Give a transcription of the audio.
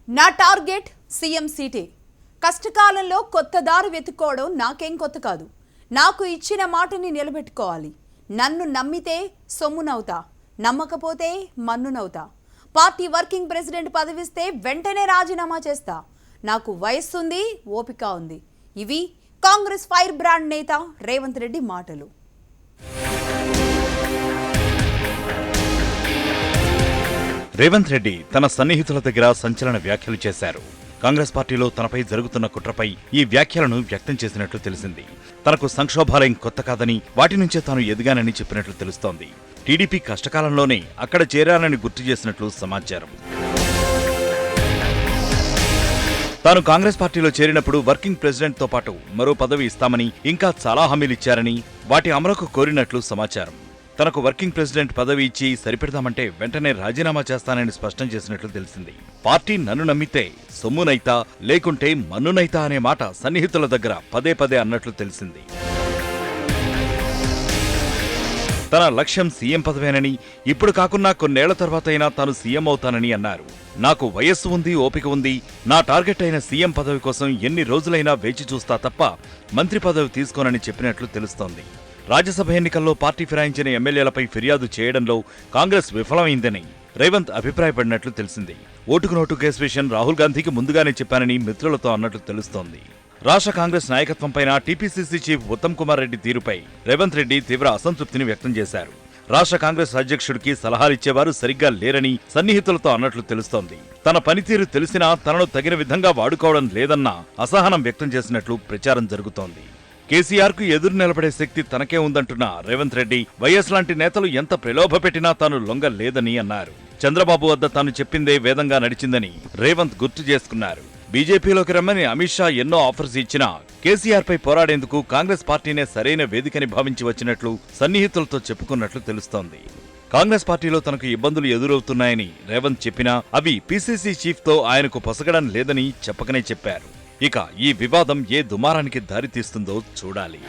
నా target CM సీటే. కష్టకాలంలో కొత్త దారి వెతుక్కోవడం నాకేం కొత్త కాదు. నాకు ఇచ్చిన మాటని నిలబెట్టుకోవాలి. నన్ను నమ్మితే సొమ్మునవుతా, నమ్మకపోతే మన్నునవుతా. పార్టీ వర్కింగ్ ప్రెసిడెంట్ పదవిస్తే వెంటనే రాజీనామా చేస్తా. నాకు వయస్సుంది, ఓపిక ఉంది. ఇవి కాంగ్రెస్ ఫైర్ బ్రాండ్ నేత రేవంత్ రెడ్డి మాటలు. రేవంత్ రెడ్డి తన సన్నిహితుల దగ్గర సంచలన వ్యాఖ్యలు చేశారు. కాంగ్రెస్ పార్టీలో తనపై జరుగుతున్న కుట్రపై ఈ వ్యాఖ్యలను వ్యక్తం చేసినట్లు తెలిసింది. తనకు సంక్షోభాలయం కొత్త కాదని, వాటి నుంచే తాను ఎదిగానని చెప్పినట్లు తెలుస్తోంది. టీడీపీ కష్టకాలంలోనే అక్కడ చేరానని గుర్తు చేసినట్లు సమాచారం. తాను కాంగ్రెస్ పార్టీలో చేరినప్పుడు వర్కింగ్ ప్రెసిడెంట్ తో పాటు మరో పదవి ఇస్తామని, ఇంకా చాలా హామీలిచ్చారని, వాటి అమలుకు కోరినట్లు సమాచారం. తనకు వర్కింగ్ ప్రెసిడెంట్ పదవి ఇచ్చి సరిపెడదామంటే వెంటనే రాజీనామా చేస్తానని స్పష్టం చేసినట్లు తెలిసింది. పార్టీ నన్ను నమ్మితే సొమ్మునైతా, లేకుంటే మన్నునైతా అనే మాట సన్నిహితుల దగ్గర పదే పదే అన్నట్లు తెలిసింది. తన లక్ష్యం సీఎం పదవేనని, ఇప్పుడు కాకున్నా కొన్నేళ్ల తర్వాతైనా తాను సీఎం అవుతానని అన్నారు. నాకు వయస్సు ఉంది, ఓపిక ఉంది. నా టార్గెట్ అయిన సీఎం పదవి కోసం ఎన్ని రోజులైనా వేచి చూస్తా తప్ప మంత్రి పదవి తీసుకోనని చెప్పినట్లు తెలుస్తోంది. రాజ్యసభ ఎన్నికల్లో పార్టీ ఫిరాయించిన ఎమ్మెల్యేలపై ఫిర్యాదు చేయడంలో కాంగ్రెస్ విఫలమైందని రేవంత్ అభిప్రాయపడినట్లు తెలిసింది. ఓటుకు నోటు కేసు విషయం రాహుల్ గాంధీకి ముందుగానే చెప్పానని మిత్రులతో అన్నట్లు తెలుస్తోంది. రాష్ట్ర కాంగ్రెస్ నాయకత్వంపైన టీపీసీసీ చీఫ్ ఉత్తమ్ కుమార్ రెడ్డి తీరుపై రేవంత్ రెడ్డి తీవ్ర అసంతృప్తిని వ్యక్తం చేశారు. రాష్ట్ర కాంగ్రెస్ అధ్యక్షుడికి సలహాలిచ్చేవారు సరిగ్గా లేరని సన్నిహితులతో అన్నట్లు తెలుస్తోంది. తన పనితీరు తెలిసినా తనను తగిన విధంగా వాడుకోవడం లేదన్న అసహనం వ్యక్తం చేసినట్లు ప్రచారం జరుగుతోంది. కేసీఆర్ కు ఎదురు నిలబడే శక్తి తనకే ఉందంటున్న రేవంత్ రెడ్డి, వైఎస్ లాంటి నేతలు ఎంత ప్రలోభ పెట్టినా తాను లొంగలేదని అన్నారు. చంద్రబాబు వద్ద తాను చెప్పిందే వేదంగా నడిచిందని రేవంత్ గుర్తు చేసుకున్నారు. బీజేపీలోకి రమ్మని అమిత్ షా ఎన్నో ఆఫర్స్ ఇచ్చినా కేసీఆర్ పై పోరాడేందుకు కాంగ్రెస్ పార్టీనే సరైన వేదికని భావించి వచ్చినట్లు సన్నిహితులతో చెప్పుకున్నట్లు తెలుస్తోంది. కాంగ్రెస్ పార్టీలో తనకు ఇబ్బందులు ఎదురవుతున్నాయని రేవంత్ చెప్పినా అవి పీసీసీ చీఫ్ తో ఆయనకు పొసగడం లేదని చెప్పకనే చెప్పారు. ఇక ఈ వివాదం ఏ దుమారానికి దారితీస్తుందో చూడాలి.